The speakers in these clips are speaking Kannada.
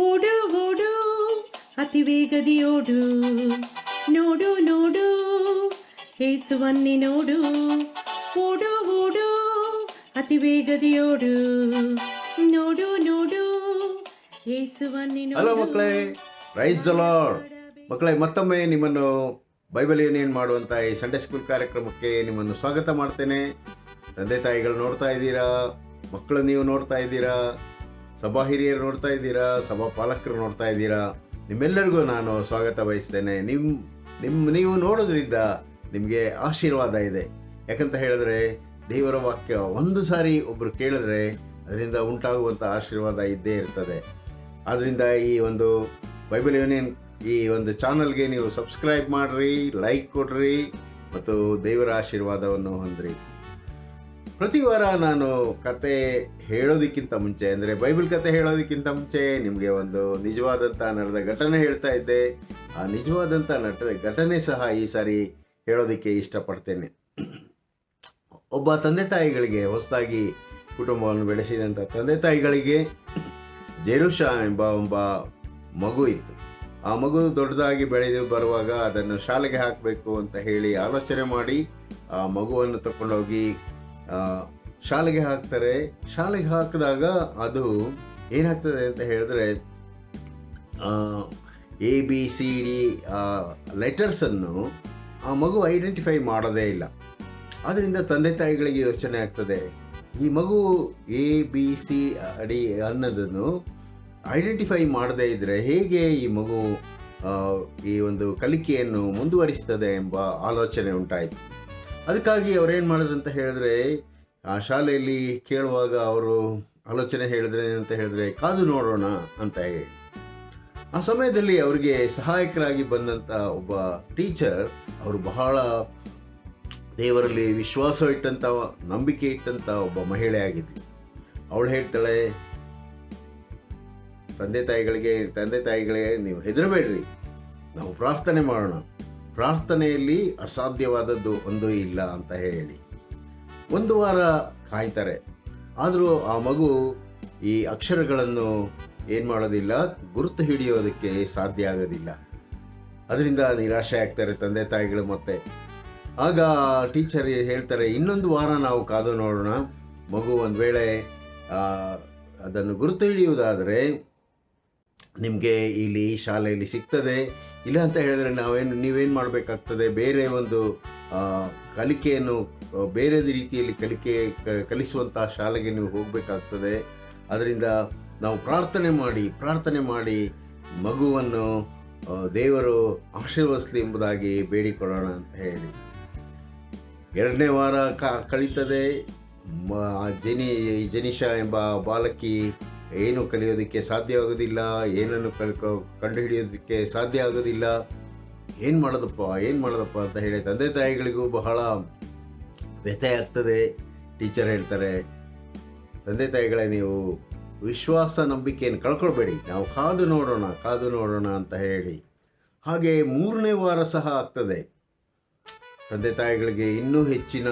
ಓಡು ಓಡು ಅತಿ ವೇಗದಿ ಓಡು, ನೋಡು ನೋಡು ಏಸುವನ್ನಿ ನೋಡು. ಓಡು ಓಡು ಅತಿ ವೇಗದಿ ಓಡು, ನೋಡು ನೋಡು ಏಸುವನ್ನಿ ನೋಡು. ಹಲೋ ಮಕ್ಕಳೇ, ಪ್ರೈಸ್ ದ ಲಾರ್ಡ್. ಮಕ್ಕಳೇ, ಮತ್ತೊಮ್ಮೆ ನಿಮ್ಮನ್ನು ಬೈಬಲ್ ಯೂನಿಯನ್ ಮಾಡುವಂಥ ಈ ಸಂಡೇ ಸ್ಕೂಲ್ ಕಾರ್ಯಕ್ರಮಕ್ಕೆ ನಿಮ್ಮನ್ನು ಸ್ವಾಗತ ಮಾಡ್ತೇನೆ. ತಂದೆ ತಾಯಿಗಳು ನೋಡ್ತಾ ಇದ್ದೀರಾ, ಮಕ್ಕಳು ನೀವು ನೋಡ್ತಾ ಇದ್ದೀರಾ, ಸಭಾ ಹಿರಿಯರು ನೋಡ್ತಾ ಇದ್ದೀರಾ, ಸಭಾ ಪಾಲಕರು ನೋಡ್ತಾ ಇದ್ದೀರಾ. ನಿಮ್ಮೆಲ್ಲರಿಗೂ ನಾನು ಸ್ವಾಗತ ಬಯಸ್ತೇನೆ. ನೀವು ನೋಡೋದ್ರಿಂದ ನಿಮಗೆ ಆಶೀರ್ವಾದ ಇದೆ. ಯಾಕಂತ ಹೇಳಿದ್ರೆ ದೇವರ ವಾಕ್ಯ ಒಂದು ಸಾರಿ ಒಬ್ಬರು ಕೇಳಿದ್ರೆ ಅದರಿಂದ ಉಂಟಾಗುವಂಥ ಆಶೀರ್ವಾದ ಇದ್ದೇ ಇರ್ತದೆ. ಆದ್ದರಿಂದ ಈ ಒಂದು ಬೈಬಲ್ ಯೂನಿಯನ್ ಈ ಒಂದು ಚಾನಲ್ಗೆ ನೀವು ಸಬ್ಸ್ಕ್ರೈಬ್ ಮಾಡಿರಿ, ಲೈಕ್ ಕೊಡ್ರಿ ಮತ್ತು ದೇವರ ಆಶೀರ್ವಾದವನ್ನು ಹೊಂದ್ರಿ. ಪ್ರತಿ ವಾರ ನಾನು ಕತೆ ಹೇಳೋದಕ್ಕಿಂತ ಮುಂಚೆ, ಅಂದರೆ ಬೈಬಲ್ ಕತೆ ಹೇಳೋದಕ್ಕಿಂತ ಮುಂಚೆ ನಿಮಗೆ ಒಂದು ನಿಜವಾದಂಥ ನಡೆದ ಘಟನೆ ಹೇಳ್ತಾ ಇದ್ದೆ. ಆ ನಿಜವಾದಂಥ ಘಟನೆ ಸಹ ಈ ಸಾರಿ ಹೇಳೋದಕ್ಕೆ ಇಷ್ಟಪಡ್ತೇನೆ. ಒಬ್ಬ ತಂದೆ ತಾಯಿಗಳಿಗೆ, ಹೊಸದಾಗಿ ಕುಟುಂಬವನ್ನು ಬೆಳೆಸಿದಂಥ ತಂದೆ ತಾಯಿಗಳಿಗೆ ಜೆರುಷಾ ಎಂಬ ಒಬ್ಬ ಮಗು ಇತ್ತು. ಆ ಮಗು ದೊಡ್ಡದಾಗಿ ಬೆಳೆದು ಬರುವಾಗ ಅದನ್ನು ಶಾಲೆಗೆ ಹಾಕಬೇಕು ಅಂತ ಹೇಳಿ ಆಲೋಚನೆ ಮಾಡಿ ಆ ಮಗುವನ್ನು ತಗೊಂಡೋಗಿ ಶಾಲೆಗೆ ಹಾಕ್ತಾರೆ. ಶಾಲೆಗೆ ಹಾಕಿದಾಗ ಅದು ಏನಾಗ್ತದೆ ಅಂತ ಹೇಳಿದ್ರೆ ABCD ಲೆಟರ್ಸನ್ನು ಆ ಮಗು ಐಡೆಂಟಿಫೈ ಮಾಡೋದೇ ಇಲ್ಲ. ಆದ್ದರಿಂದ ತಂದೆ ತಾಯಿಗಳಿಗೆ ಯೋಚನೆ ಆಗ್ತದೆ, ಈ ಮಗು ABCD ಅನ್ನೋದನ್ನು ಐಡೆಂಟಿಫೈ ಮಾಡದೇ ಇದ್ದರೆ ಹೇಗೆ ಈ ಮಗು ಈ ಒಂದು ಕಲಿಕೆಯನ್ನು ಮುಂದುವರಿಸ್ತದೆ ಎಂಬ ಆಲೋಚನೆ ಉಂಟಾಯಿತು. ಅದಕ್ಕಾಗಿ ಅವರೇನು ಮಾಡಿದ್ರು ಅಂತ ಹೇಳಿದ್ರೆ, ಆ ಶಾಲೆಯಲ್ಲಿ ಕೇಳುವಾಗ ಅವರು ಆಲೋಚನೆ ಹೇಳಿದ್ರೆ ಏನಂತ ಹೇಳಿದ್ರೆ, ಕಾದು ನೋಡೋಣ ಅಂತ ಹೇಳಿ. ಆ ಸಮಯದಲ್ಲಿ ಅವರಿಗೆ ಸಹಾಯಕರಾಗಿ ಬಂದಂಥ ಒಬ್ಬ ಟೀಚರ್, ಅವರು ಬಹಳ ದೇವರಲ್ಲಿ ವಿಶ್ವಾಸ ಇಟ್ಟಂಥ, ನಂಬಿಕೆ ಇಟ್ಟಂಥ ಒಬ್ಬ ಮಹಿಳೆ ಆಗಿದ್ಲು. ಅವಳು ಹೇಳ್ತಾಳೆ, ತಂದೆ ತಾಯಿಗಳಿಗೆ ನೀವು ಹೆದರಬೇಡ್ರಿ, ನಾವು ಪ್ರಾರ್ಥನೆ ಮಾಡೋಣ, ಪ್ರಾರ್ಥನೆಯಲ್ಲಿ ಅಸಾಧ್ಯವಾದದ್ದು ಒಂದು ಇಲ್ಲ ಅಂತ ಹೇಳಿ. ಒಂದು ವಾರ ಕಾಯ್ತಾರೆ. ಆದರೂ ಆ ಮಗು ಈ ಅಕ್ಷರಗಳನ್ನು ಏನು ಮಾಡೋದಿಲ್ಲ, ಗುರುತು ಹಿಡಿಯೋದಕ್ಕೆ ಸಾಧ್ಯ ಆಗೋದಿಲ್ಲ. ಅದರಿಂದ ನಿರಾಶೆ ಆಗ್ತಾರೆ ತಂದೆ ತಾಯಿಗಳು. ಮತ್ತೆ ಆಗ ಟೀಚರ್ ಹೇಳ್ತಾರೆ, ಇನ್ನೊಂದು ವಾರ ನಾವು ಕಾದು ನೋಡೋಣ, ಮಗು ಒಂದು ವೇಳೆ ಅದನ್ನು ಗುರುತು ಹಿಡಿಯುವುದಾದರೆ ನಿಮಗೆ ಇಲ್ಲಿ ಶಾಲೆಯಲ್ಲಿ ಸಿಗ್ತದೆ. ಇಲ್ಲ ಅಂತ ಹೇಳಿದ್ರೆ ನೀವೇನು ಮಾಡಬೇಕಾಗ್ತದೆ, ಬೇರೆ ಒಂದು ಕಲಿಕೆಯನ್ನು ಬೇರೆ ರೀತಿಯಲ್ಲಿ ಕಲಿಸುವಂಥ ಶಾಲೆಗೆ ನೀವು ಹೋಗಬೇಕಾಗ್ತದೆ. ಅದರಿಂದ ನಾವು ಪ್ರಾರ್ಥನೆ ಮಾಡಿ ಮಗುವನ್ನು ದೇವರು ಆಶೀರ್ವದಿಸಲಿ ಎಂಬುದಾಗಿ ಬೇಡಿಕೊಳ್ಳೋಣ ಅಂತ ಹೇಳಿ. 2ನೇ ವಾರ ಕಳೀತದೆ. ಜೆನಿಷಾ ಎಂಬ ಬಾಲಕಿ ಏನು ಕಲಿಯೋದಕ್ಕೆ ಸಾಧ್ಯ ಆಗೋದಿಲ್ಲ, ಏನನ್ನು ಕಂಡುಹಿಡಿಯೋದಕ್ಕೆ ಸಾಧ್ಯ ಆಗೋದಿಲ್ಲ. ಏನು ಮಾಡೋದಪ್ಪ ಅಂತ ಹೇಳಿ ತಂದೆ ತಾಯಿಗಳಿಗೂ ಬಹಳ ವ್ಯಥೆ ಆಗ್ತದೆ. ಟೀಚರ್ ಹೇಳ್ತಾರೆ, ತಂದೆ ತಾಯಿಗಳೇ, ನೀವು ವಿಶ್ವಾಸ ನಂಬಿಕೆಯನ್ನು ಕಳ್ಕೊಳ್ಬೇಡಿ, ನಾವು ಕಾದು ನೋಡೋಣ ಅಂತ ಹೇಳಿ. ಹಾಗೆ 3ನೇ ವಾರ ಸಹ ಆಗ್ತದೆ. ತಂದೆ ತಾಯಿಗಳಿಗೆ ಇನ್ನೂ ಹೆಚ್ಚಿನ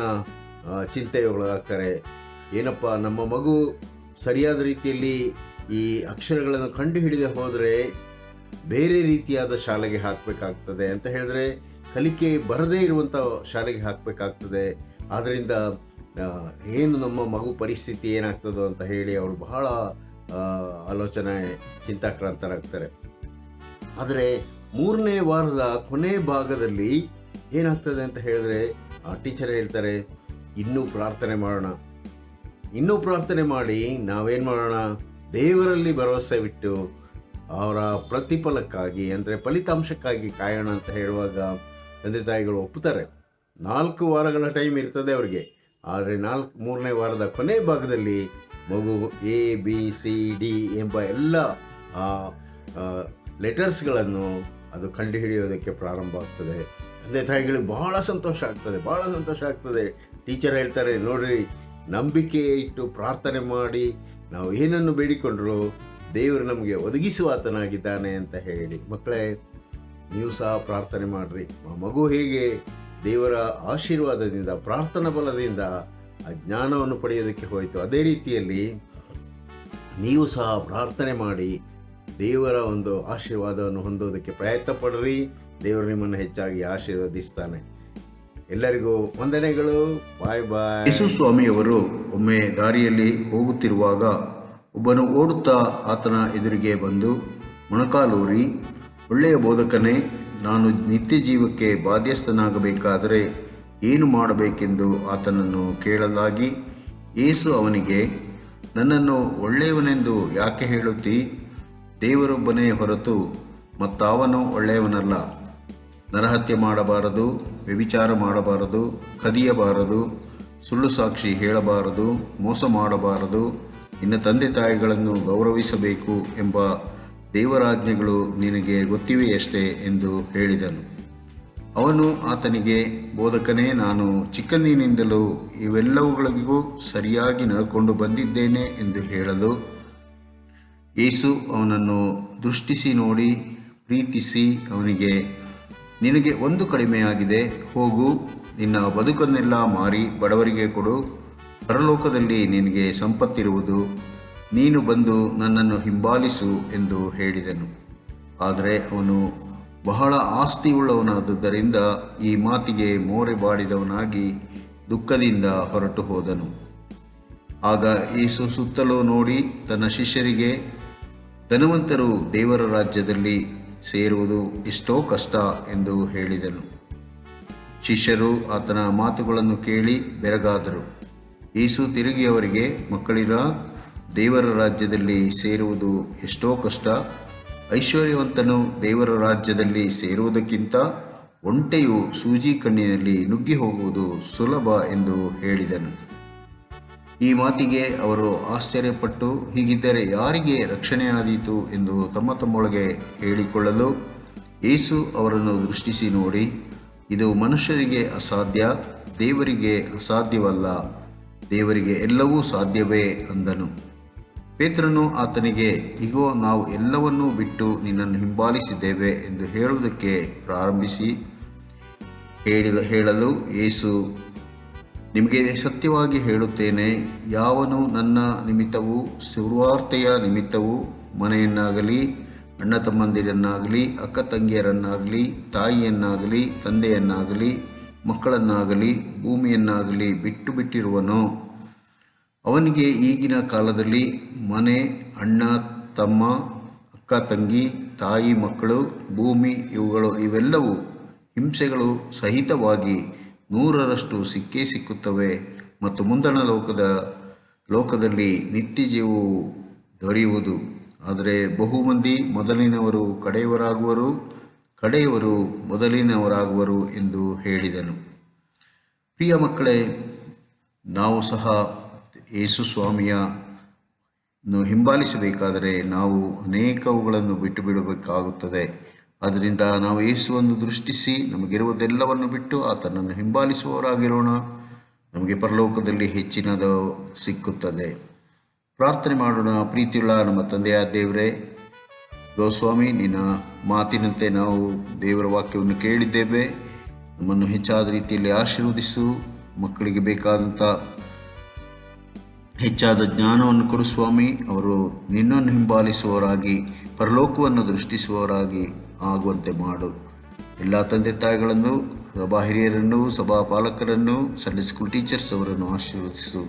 ಚಿಂತೆಯೊಳಗಾಗ್ತಾರೆ. ಏನಪ್ಪ, ನಮ್ಮ ಮಗು ಸರಿಯಾದ ರೀತಿಯಲ್ಲಿ ಈ ಅಕ್ಷರಗಳನ್ನು ಕಂಡುಹಿಡಿದೇ ಹೋದರೆ ಬೇರೆ ರೀತಿಯಾದ ಶಾಲೆಗೆ ಹಾಕಬೇಕಾಗ್ತದೆ ಅಂತ ಹೇಳಿದ್ರೆ, ಕಲಿಕೆ ಬರದೇ ಇರುವಂಥ ಶಾಲೆಗೆ ಹಾಕಬೇಕಾಗ್ತದೆ. ಆದ್ದರಿಂದ ಏನು ನಮ್ಮ ಮಗು ಪರಿಸ್ಥಿತಿ ಏನಾಗ್ತದೋ ಅಂತ ಹೇಳಿ ಅವರು ಬಹಳ ಚಿಂತಾಕ್ರಾಂತರಾಗ್ತಾರೆ. ಆದರೆ 3ನೇ ವಾರದ ಕೊನೆ ಭಾಗದಲ್ಲಿ ಏನಾಗ್ತದೆ ಅಂತ ಹೇಳಿದ್ರೆ, ಆ ಟೀಚರ್ ಹೇಳ್ತಾರೆ, ಇನ್ನೂ ಪ್ರಾರ್ಥನೆ ಮಾಡಿ ನಾವೇನು ಮಾಡೋಣ, ದೇವರಲ್ಲಿ ಭರವಸೆ ಬಿಟ್ಟು ಅವರ ಪ್ರತಿಫಲಕ್ಕಾಗಿ, ಅಂದರೆ ಫಲಿತಾಂಶಕ್ಕಾಗಿ ಕಾಯೋಣ ಅಂತ ಹೇಳುವಾಗ ತಂದೆ ತಾಯಿಗಳು ಒಪ್ಪುತ್ತಾರೆ. 4 ವಾರಗಳ ಟೈಮ್ ಇರ್ತದೆ ಅವರಿಗೆ. ಆದರೆ 3ನೇ ವಾರದ ಕೊನೆ ಭಾಗದಲ್ಲಿ ಮಗು ABCD ಎಂಬ ಎಲ್ಲ ಲೆಟರ್ಸ್ಗಳನ್ನು ಅದು ಕಂಡುಹಿಡಿಯೋದಕ್ಕೆ ಪ್ರಾರಂಭ ಆಗ್ತದೆ. ತಂದೆ ತಾಯಿಗಳಿಗೆ ಬಹಳ ಸಂತೋಷ ಆಗ್ತದೆ. ಟೀಚರ್ ಹೇಳ್ತಾರೆ, ನೋಡ್ರಿ, ನಂಬಿಕೆ ಇಟ್ಟು ಪ್ರಾರ್ಥನೆ ಮಾಡಿ ನಾವು ಏನನ್ನು ಬೇಡಿಕೊಂಡ್ರು ದೇವರು ನಮಗೆ ಒದಗಿಸುವಾತನಾಗಿದ್ದಾನೆ ಅಂತ ಹೇಳಿ. ಮಕ್ಕಳೇ, ನೀವು ಸಹ ಪ್ರಾರ್ಥನೆ ಮಾಡಿರಿ. ಆ ಮಗು ಹೇಗೆ ದೇವರ ಆಶೀರ್ವಾದದಿಂದ, ಪ್ರಾರ್ಥನಾ ಬಲದಿಂದ ಆ ಜ್ಞಾನವನ್ನು ಪಡೆಯೋದಕ್ಕೆ ಹೋಯಿತು, ಅದೇ ರೀತಿಯಲ್ಲಿ ನೀವು ಸಹ ಪ್ರಾರ್ಥನೆ ಮಾಡಿ ದೇವರ ಒಂದು ಆಶೀರ್ವಾದವನ್ನು ಹೊಂದೋದಕ್ಕೆ ಪ್ರಯತ್ನ ಪಡ್ರಿ. ದೇವರು ನಿಮ್ಮನ್ನು ಹೆಚ್ಚಾಗಿ ಆಶೀರ್ವದಿಸ್ತಾನೆ. ಎಲ್ಲರಿಗೂ ವಂದನೆಗಳು. ಬಾಯ್ ಬಾಯ್. ಯೇಸು ಸ್ವಾಮಿಯವರು ಒಮ್ಮೆ ದಾರಿಯಲ್ಲಿ ಹೋಗುತ್ತಿರುವಾಗ ಒಬ್ಬನು ಓಡುತ್ತಾ ಆತನ ಎದುರಿಗೆ ಬಂದು ಮೊಣಕಾಲೂರಿ, ಒಳ್ಳೆಯ ಬೋಧಕನೇ, ನಾನು ನಿತ್ಯ ಜೀವಕ್ಕೆ ಬಾಧ್ಯಸ್ಥನಾಗಬೇಕಾದರೆ ಏನು ಮಾಡಬೇಕೆಂದು ಆತನನ್ನು ಕೇಳಲಾಗಿ, ಯೇಸು ಅವನಿಗೆ, ನನ್ನನ್ನು ಒಳ್ಳೆಯವನೆಂದು ಯಾಕೆ ಹೇಳುತ್ತೀ? ದೇವರೊಬ್ಬನೇ ಹೊರತು ಮತ್ತಾವನು ಒಳ್ಳೆಯವನಲ್ಲ. ನರಹತ್ಯೆ ಮಾಡಬಾರದು, ವ್ಯಭಿಚಾರ ಮಾಡಬಾರದು, ಕದಿಯಬಾರದು, ಸುಳ್ಳು ಸಾಕ್ಷಿ ಹೇಳಬಾರದು, ಮೋಸ ಮಾಡಬಾರದು, ನಿನ್ನ ತಂದೆ ತಾಯಿಗಳನ್ನು ಗೌರವಿಸಬೇಕು ಎಂಬ ದೇವರಾಜ್ಞೆಗಳು ನಿನಗೆ ಗೊತ್ತಿವೆಯಷ್ಟೇ ಎಂದು ಹೇಳಿದನು. ಅವನು ಆತನಿಗೆ, ಬೋಧಕನೇ, ನಾನು ಚಿಕ್ಕಂದಿನಿಂದಲೂ ಇವೆಲ್ಲವುಗಳಿಗೂ ಸರಿಯಾಗಿ ನಡ್ಕೊಂಡು ಬಂದಿದ್ದೇನೆ ಎಂದು ಹೇಳಲು, ಯೇಸು ಅವನನ್ನು ದೃಷ್ಟಿಸಿ ನೋಡಿ ಪ್ರೀತಿಸಿ ಅವನಿಗೆ, ನಿನಗೆ ಒಂದು ಕಡಿಮೆಯಾಗಿದೆ, ಹೋಗು, ನಿನ್ನ ಬದುಕನ್ನೆಲ್ಲ ಮಾರಿ ಬಡವರಿಗೆ ಕೊಡು, ಪರಲೋಕದಲ್ಲಿ ನಿನಗೆ ಸಂಪತ್ತಿರುವುದು, ನೀನು ಬಂದು ನನ್ನನ್ನು ಹಿಂಬಾಲಿಸು ಎಂದು ಹೇಳಿದನು. ಆದರೆ ಅವನು ಬಹಳ ಆಸ್ತಿಯುಳ್ಳವನಾದುದರಿಂದ ಈ ಮಾತಿಗೆ ಮೋರೆ ಬಾಡಿದವನಾಗಿ ದುಃಖದಿಂದ ಹೊರಟು ಹೋದನು. ಆಗ ಯೇಸು ಸುತ್ತಲೂ ನೋಡಿ ತನ್ನ ಶಿಷ್ಯರಿಗೆ, ಧನವಂತರು ದೇವರ ರಾಜ್ಯದಲ್ಲಿ ಸೇರುವುದು ಎಷ್ಟೋ ಕಷ್ಟ ಎಂದು ಹೇಳಿದನು. ಶಿಷ್ಯರು ಆತನ ಮಾತುಗಳನ್ನು ಕೇಳಿ ಬೆರಗಾದರು. ಯೇಸು ತಿರುಗಿ ಅವರಿಗೆ, ಮಕ್ಕಳಿರ, ದೇವರ ರಾಜ್ಯದಲ್ಲಿ ಸೇರುವುದು ಎಷ್ಟೋ ಕಷ್ಟ. ಐಶ್ವರ್ಯವಂತನು ದೇವರ ರಾಜ್ಯದಲ್ಲಿ ಸೇರುವುದಕ್ಕಿಂತ ಒಂಟೆಯು ಸೂಜಿ ಕಣ್ಣಿನಲ್ಲಿ ನುಗ್ಗಿ ಹೋಗುವುದು ಸುಲಭ ಎಂದು ಹೇಳಿದನು. ಈ ಮಾತಿಗೆ ಅವರು ಆಶ್ಚರ್ಯಪಟ್ಟು, ಹೀಗಿದ್ದರೆ ಯಾರಿಗೆ ರಕ್ಷಣೆಯಾದೀತು ಎಂದು ತಮ್ಮೊಳಗೆ ಹೇಳಿಕೊಳ್ಳಲು, ಯೇಸು ಅವರನ್ನು ದೃಷ್ಟಿಸಿ ನೋಡಿ, ಇದು ಮನುಷ್ಯರಿಗೆ ಅಸಾಧ್ಯ, ದೇವರಿಗೆ ಅಸಾಧ್ಯವಲ್ಲ, ದೇವರಿಗೆ ಎಲ್ಲವೂ ಸಾಧ್ಯವೇ ಅಂದನು. ಪೇತ್ರನು ಆತನಿಗೆ, ಇಗೋ, ನಾವು ಎಲ್ಲವನ್ನೂ ಬಿಟ್ಟು ನಿನ್ನನ್ನು ಹಿಂಬಾಲಿಸಿದ್ದೇವೆ ಎಂದು ಹೇಳುವುದಕ್ಕೆ ಪ್ರಾರಂಭಿಸಿ ಹೇಳಲು, ಯೇಸು, ನಿಮಗೆ ಸತ್ಯವಾಗಿ ಹೇಳುತ್ತೇನೆ, ಯಾವನು ನನ್ನ ನಿಮಿತ್ತವೂ ಸುವಾರ್ತೆಯ ನಿಮಿತ್ತವೂ ಮನೆಯನ್ನಾಗಲಿ, ಅಣ್ಣ ತಮ್ಮಂದಿರನ್ನಾಗಲಿ, ಅಕ್ಕ ತಂಗಿಯರನ್ನಾಗಲಿ, ತಾಯಿಯನ್ನಾಗಲಿ, ತಂದೆಯನ್ನಾಗಲಿ, ಮಕ್ಕಳನ್ನಾಗಲಿ, ಭೂಮಿಯನ್ನಾಗಲಿ ಬಿಟ್ಟಿರುವನೋ, ಅವನಿಗೆ ಈಗಿನ ಕಾಲದಲ್ಲಿ ಮನೆ, ಅಣ್ಣ ತಮ್ಮ, ಅಕ್ಕ ತಂಗಿ, ತಾಯಿ ಮಕ್ಕಳು, ಭೂಮಿ ಇವೆಲ್ಲವೂ ಹಿಂಸೆಗಳು ಸಹಿತವಾಗಿ 100ರಷ್ಟು ಸಿಕ್ಕೇ ಸಿಕ್ಕುತ್ತವೆ ಮತ್ತು ಮುಂದಣ ಲೋಕದಲ್ಲಿ ನಿತ್ಯ ಜೀವವು ದೊರೆಯುವುದು. ಆದರೆ ಬಹುಮಂದಿ ಮೊದಲಿನವರು ಕಡೆಯವರಾಗುವರು, ಕಡೆಯವರು ಮೊದಲಿನವರಾಗುವರು ಎಂದು ಹೇಳಿದನು. ಪ್ರಿಯ ಮಕ್ಕಳೇ, ನಾವು ಸಹ ಯೇಸು ಸ್ವಾಮಿಯನ್ನು ಹಿಂಬಾಲಿಸಬೇಕಾದರೆ ನಾವು ಅನೇಕವುಗಳನ್ನು ಬಿಟ್ಟು ಬಿಡಬೇಕಾಗುತ್ತದೆ. ಆದ್ದರಿಂದ ನಾವು ಯೇಸುವನ್ನು ದೃಷ್ಟಿಸಿ ನಮಗಿರುವುದೆಲ್ಲವನ್ನು ಬಿಟ್ಟು ಆತನನ್ನು ಹಿಂಬಾಲಿಸುವವರಾಗಿರೋಣ. ನಮಗೆ ಪರಲೋಕದಲ್ಲಿ ಹೆಚ್ಚಿನದು ಸಿಕ್ಕುತ್ತದೆ. ಪ್ರಾರ್ಥನೆ ಮಾಡೋಣ. ಪ್ರೀತಿಯುಳ್ಳ ನಮ್ಮ ತಂದೆಯ ದೇವರೇ, ಗೋಸ್ವಾಮಿ, ನಿನ್ನ ಮಾತಿನಂತೆ ನಾವು ದೇವರ ವಾಕ್ಯವನ್ನು ಕೇಳಿದ್ದೇವೆ. ನಮ್ಮನ್ನು ಹೆಚ್ಚಾದ ರೀತಿಯಲ್ಲಿ ಆಶೀರ್ವದಿಸು. ಮಕ್ಕಳಿಗೆ ಬೇಕಾದಂಥ ಹೆಚ್ಚಾದ ಜ್ಞಾನವನ್ನು ಕೊಡು ಸ್ವಾಮಿ. ಅವರು ನಿನ್ನನ್ನು ಹಿಂಬಾಲಿಸುವವರಾಗಿ ಪರಲೋಕವನ್ನು ದೃಷ್ಟಿಸುವವರಾಗಿ ಆಗುವಂತೆ ಮಾಡು. ಎಲ್ಲ ತಂದೆ ತಾಯಿಗಳನ್ನು, ಸಭಾ ಹಿರಿಯರನ್ನು, ಸಭಾ ಪಾಲಕರನ್ನು, ಸಂಡೇ ಸ್ಕೂಲ್ ಟೀಚರ್ಸ್ ಅವರನ್ನು ಆಶೀರ್ವದಿಸು.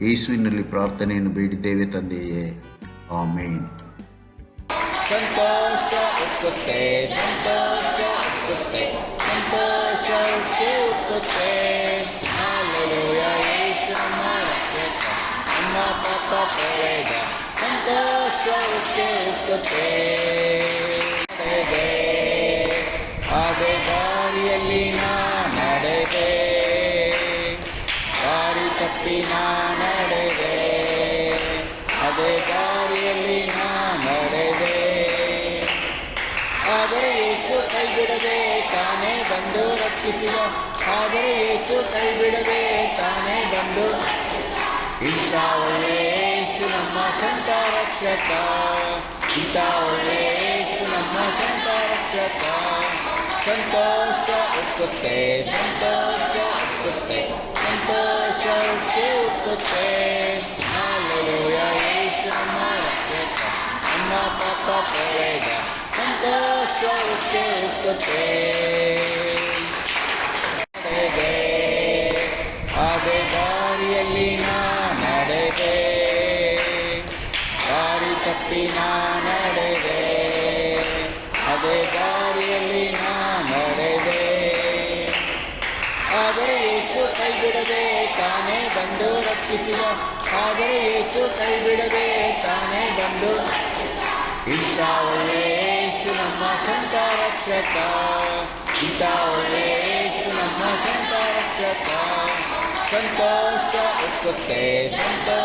ಯೇಸುವಿನಲ್ಲಿ ಪ್ರಾರ್ಥನೆಯನ್ನು ಬೇಡಿದ್ದೇವೆ ತಂದೆಯೇ, ಆಮೇನ್. ಸಂತೋಷ ಉಕ್ಕುತ್ತೆ, ಸಂತೋಷ ಉಕ್ಕುತ್ತೆ, ಸಂತೋಷ ಉಕ್ಕುತ್ತೆ. ಹಲ್ಲೆಲೂಯ, ಯೇಸು ನಮ್ಮ ರಕ್ಷಕ, ನಮ್ಮ ಪಾಪ ತೊಳೆದ. ಸಂತೋಷ ಉಕ್ಕುತ್ತೆ. ಅದೇ ದಾರಿಯಲ್ಲಿ ನಾ ನಡೆದೆ, ದಾರಿ ತಪ್ಪಿ ನಾ ನಡೆದೆ, ಅದೇ ದಾರಿಯಲ್ಲಿ ನಾ ನಡೆದೆ. ಆದರೆ ಯೇಸು ಕೈ ಬಿಡದೆ ತಾನೇ ಬಂದು ರಕ್ಷಿಸಿದ, ಆದರೆ ಯೇಸು ಕೈ ಬಿಡದೆ ತಾನೇ ಬಂದು. ಇಂಥ ಒಳ್ಳೆ ಯೇಸು ನಮ್ಮ ಸಂತ ರಕ್ಷಕ, ಇಂಥ ಒಳ್ಳೆ ಯೇಸು ನಮ್ಮ ಸಂತ ರಕ್ಷಕ. ಸಂತೋಷ ಉಕ್ಕುತ್ತೆ, ಸಂತೋಷ ಉಕ್ಕುತ್ತೆ, ಸಂತೋಷ ಉಕ್ಕುತ್ತೆ. ಹಲ್ಲೆಲೂಯ, ಯೇಸು ನಮ್ಮ ರಕ್ಷಕ, ನಮ್ಮ ಪಾಪ ಪ್ರವೇಗ ಸಂತೋಷ ಉಕ್ಕೆ ಉಕ್ಕುತ್ತೆ. ನಡೆದೆ ಅದೇ ದಾರಿಯಲ್ಲಿ ನಾ ನಡೆದೆ, ದಾರಿ ತಪ್ಪಿ ನಾ ನಡೆದೆ, ಅದೇ ದಾರಿಯಲ್ಲಿ ನಾ ನಡೆದೆ. ಆದರೆ ಯೇಸು ಕೈ ಬಿಡದೆ ತಾನೇ ಬಂದು ರಕ್ಷಿಸಿದ, ಆದರೆ ಯೇಸು ಕೈ ಬಿಡದೆ ತಾನೇ ಬಂದು, ಇಂಥ ಒಳ್ಳೆ ಯೇಸು ನಮ್ಮ ಸ್ವಂತ ರಕ್ಷಕ, ಇಂಥ ಒಳ್ಳೆ ಯೇಸು ನಮ್ಮ ಸ್ವಂತ ರಕ್ಷಕ. ಸಂತೋಷ ಉಕ್ಕುತ್ತೆ, ಸಂತೋಷ